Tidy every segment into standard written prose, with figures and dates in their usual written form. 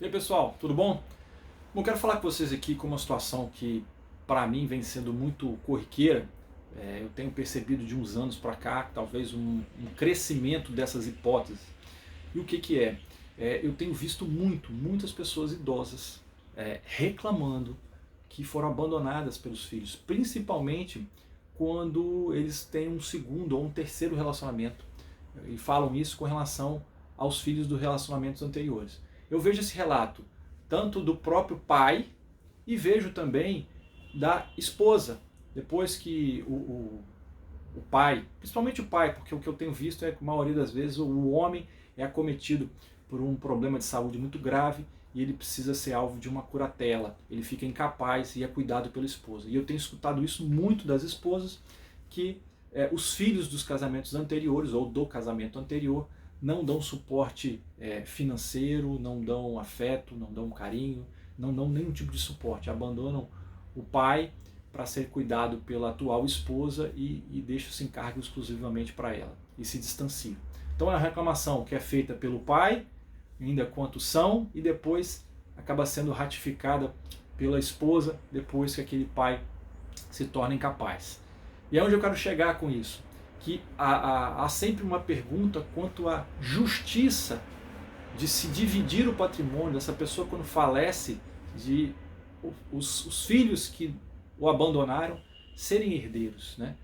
E aí pessoal, tudo bom? Bom, quero falar com vocês aqui com uma situação que para mim vem sendo muito corriqueira. Eu tenho percebido de uns anos para cá, talvez um crescimento dessas hipóteses. E o que que é? Eu tenho visto muitas pessoas idosas reclamando que foram abandonadas pelos filhos, principalmente quando eles têm um segundo ou um terceiro relacionamento. E falam isso com relação aos filhos dos relacionamentos anteriores. Eu vejo esse relato tanto do próprio pai e vejo também da esposa. Depois que o pai, principalmente o pai, porque o que eu tenho visto é que a maioria das vezes o homem é acometido por um problema de saúde muito grave e ele precisa ser alvo de uma curatela, ele fica incapaz e é cuidado pela esposa. E eu tenho escutado isso muito das esposas, que os filhos dos casamentos anteriores ou do casamento anterior não dão suporte financeiro, não dão afeto, não dão carinho, não dão nenhum tipo de suporte, abandonam o pai para ser cuidado pela atual esposa e deixam esse encargo exclusivamente para ela e se distanciam. Então é uma reclamação que é feita pelo pai, ainda quanto são, e depois acaba sendo ratificada pela esposa depois que aquele pai se torna incapaz. E é onde eu quero chegar com isso, que há sempre uma pergunta quanto à justiça de se dividir o patrimônio dessa pessoa quando falece, de os filhos que o abandonaram serem herdeiros, né?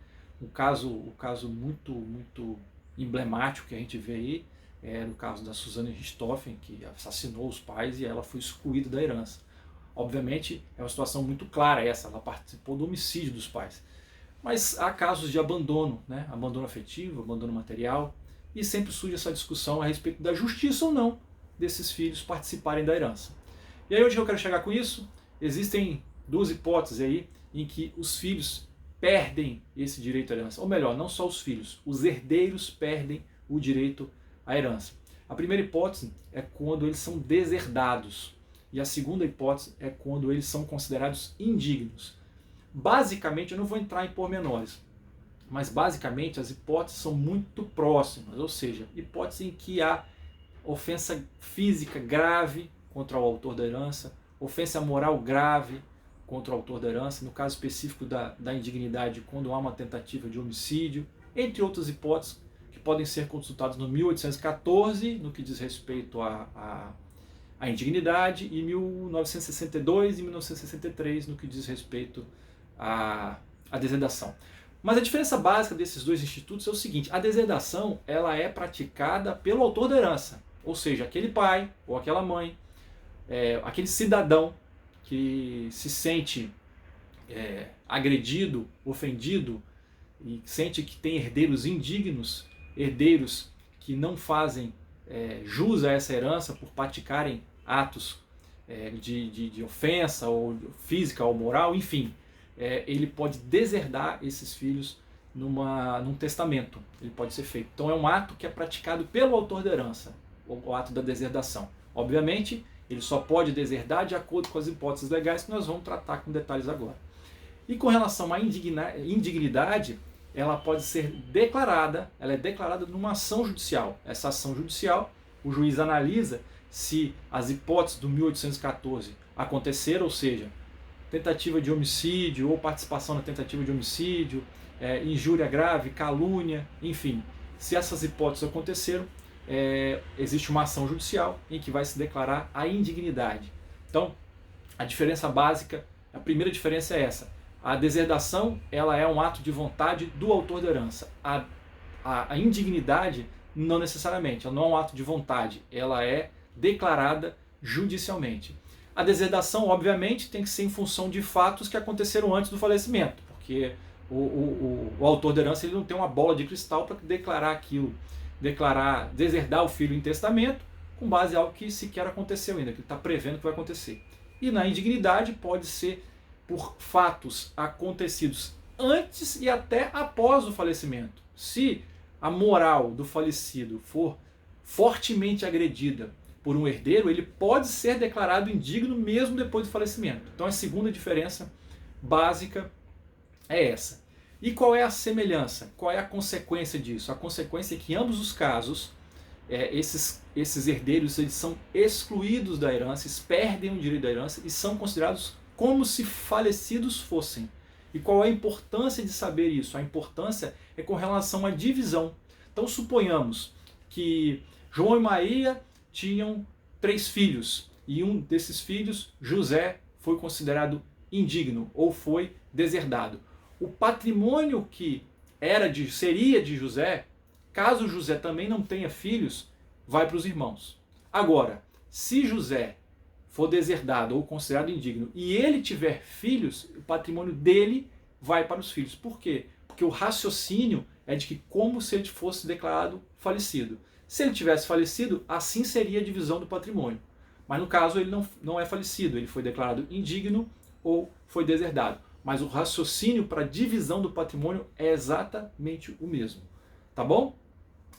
Um caso muito emblemático que a gente vê aí é o caso da Suzane Richthofen, que assassinou os pais e ela foi excluída da herança. Obviamente é uma situação muito clara essa, ela participou do homicídio dos pais. Mas há casos de abandono, né? Abandono afetivo, abandono material, e sempre surge essa discussão a respeito da justiça ou não desses filhos participarem da herança. E aí onde eu quero chegar com isso? Existem duas hipóteses aí em que os filhos perdem esse direito à herança. Ou melhor, não só os filhos, os herdeiros perdem o direito à herança. A primeira hipótese é quando eles são deserdados. E a segunda hipótese é quando eles são considerados indignos. Basicamente, eu não vou entrar em pormenores, mas basicamente as hipóteses são muito próximas, ou seja, hipótese em que há ofensa física grave contra o autor da herança, ofensa moral grave contra o autor da herança, no caso específico da indignidade, quando há uma tentativa de homicídio, entre outras hipóteses que podem ser consultadas no 1814, no que diz respeito à indignidade, e 1962 e 1963, no que diz respeito à deserdação. Mas a diferença básica desses dois institutos é o seguinte: a deserdação ela é praticada pelo autor da herança, ou seja, aquele pai ou aquela mãe, aquele cidadão que se sente agredido, ofendido e sente que tem herdeiros indignos, herdeiros que não fazem jus a essa herança por praticarem atos de ofensa ou física ou moral, enfim. Ele pode deserdar esses filhos num testamento. Ele pode ser feito. Então é um ato que é praticado pelo autor da herança, o ato da deserdação. Obviamente, ele só pode deserdar de acordo com as hipóteses legais que nós vamos tratar com detalhes agora. E com relação à indignidade, ela pode ser declarada, ela é declarada numa ação judicial. Essa ação judicial, o juiz analisa se as hipóteses do 1814 aconteceram, ou seja, tentativa de homicídio ou participação na tentativa de homicídio, injúria grave, calúnia, enfim. Se essas hipóteses aconteceram, existe uma ação judicial em que vai se declarar a indignidade. Então, a diferença básica, a primeira diferença é essa. A deserdação ela é um ato de vontade do autor da herança. A indignidade, não necessariamente, ela não é um ato de vontade, ela é declarada judicialmente. A deserdação, obviamente, tem que ser em função de fatos que aconteceram antes do falecimento, porque o autor da herança ele não tem uma bola de cristal para declarar aquilo, deserdar o filho em testamento com base em algo que sequer aconteceu ainda, que ele está prevendo que vai acontecer. E na indignidade pode ser por fatos acontecidos antes e até após o falecimento. Se a moral do falecido for fortemente agredida por um herdeiro, ele pode ser declarado indigno mesmo depois do falecimento. Então a segunda diferença básica é essa. E qual é a semelhança? Qual é a consequência disso? A consequência é que em ambos os casos esses herdeiros eles são excluídos da herança, eles perdem o direito da herança e são considerados como se falecidos fossem. E qual é a importância de saber isso? A importância é com relação à divisão. Então suponhamos que João e Maria tinham 3 filhos e um desses filhos, José, foi considerado indigno ou foi deserdado. O patrimônio que seria de José, caso José também não tenha filhos, vai para os irmãos. Agora, se José for deserdado ou considerado indigno e ele tiver filhos, o patrimônio dele vai para os filhos. Por quê? Porque o raciocínio é de que como se ele fosse declarado falecido. Se ele tivesse falecido, assim seria a divisão do patrimônio. Mas no caso ele não é falecido, ele foi declarado indigno ou foi deserdado. Mas o raciocínio para a divisão do patrimônio é exatamente o mesmo. Tá bom?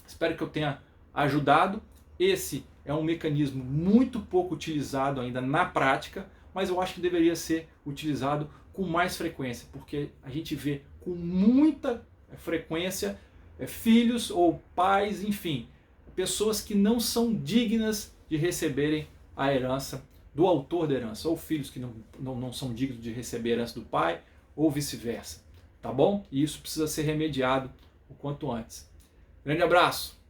Espero que eu tenha ajudado. Esse é um mecanismo muito pouco utilizado ainda na prática, mas eu acho que deveria ser utilizado com mais frequência, porque a gente vê com muita frequência filhos ou pais, enfim, pessoas que não são dignas de receberem a herança do autor da herança, ou filhos que não são dignos de receber a herança do pai, ou vice-versa. Tá bom? E isso precisa ser remediado o quanto antes. Grande abraço!